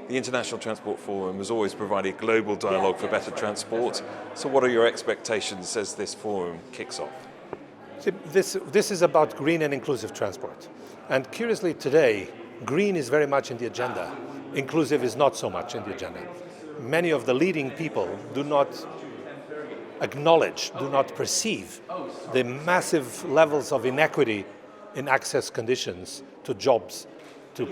The International Transport Forum has always provided global dialogue for better transport. So what are your expectations as this forum kicks off? See, this is about green and inclusive transport. And curiously today, green is very much in the agenda. Inclusive is not so much in the agenda. Many of the leading people do not acknowledge, do not perceive the massive levels of inequity in access conditions to jobs, to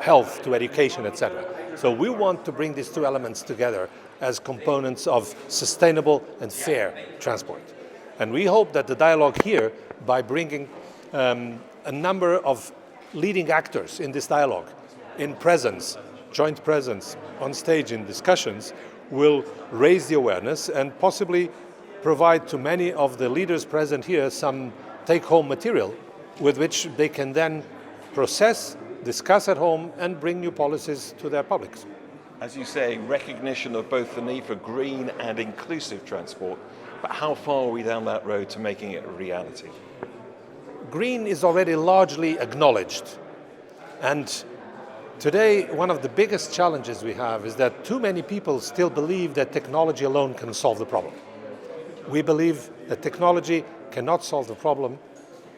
health, to education, etc. So we want to bring these two elements together as components of sustainable and fair transport. And we hope that the dialogue here, by bringing a number of leading actors in this dialogue, in presence, joint presence, on stage in discussions, will raise the awareness and possibly provide to many of the leaders present here some take-home material with which they can then process, discuss at home, and bring new policies to their publics. As you say, recognition of both the need for green and inclusive transport, but how far are we down that road to making it a reality? Green is already largely acknowledged. And today, one of the biggest challenges we have is that too many people still believe that technology alone can solve the problem. We believe that technology cannot solve the problem,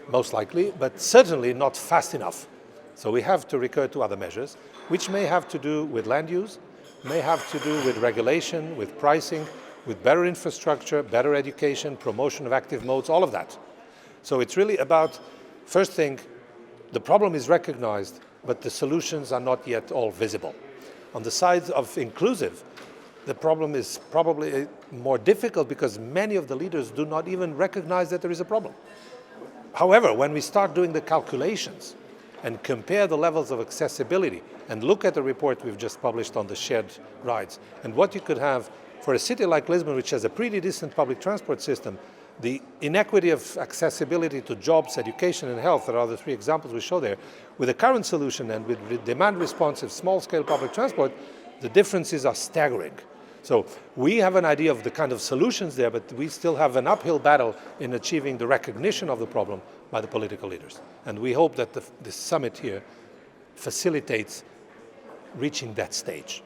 most likely, but certainly not fast enough. So we have to recur to other measures, which may have to do with land use, may have to do with regulation, with pricing, with better infrastructure, better education, promotion of active modes, all of that. So it's really about, first thing, the problem is recognized, but the solutions are not yet all visible. On the side of inclusive, the problem is probably more difficult because many of the leaders do not even recognize that there is a problem. However, when we start doing the calculations and compare the levels of accessibility and look at the report we've just published on the shared rides and what you could have for a city like Lisbon, which has a pretty decent public transport system, the inequity of accessibility to jobs, education and health, that are the three examples we show there, with the current solution and with demand-responsive small-scale public transport, the differences are staggering. So we have an idea of the kind of solutions there, but we still have an uphill battle in achieving the recognition of the problem by the political leaders. And we hope that the summit here facilitates reaching that stage.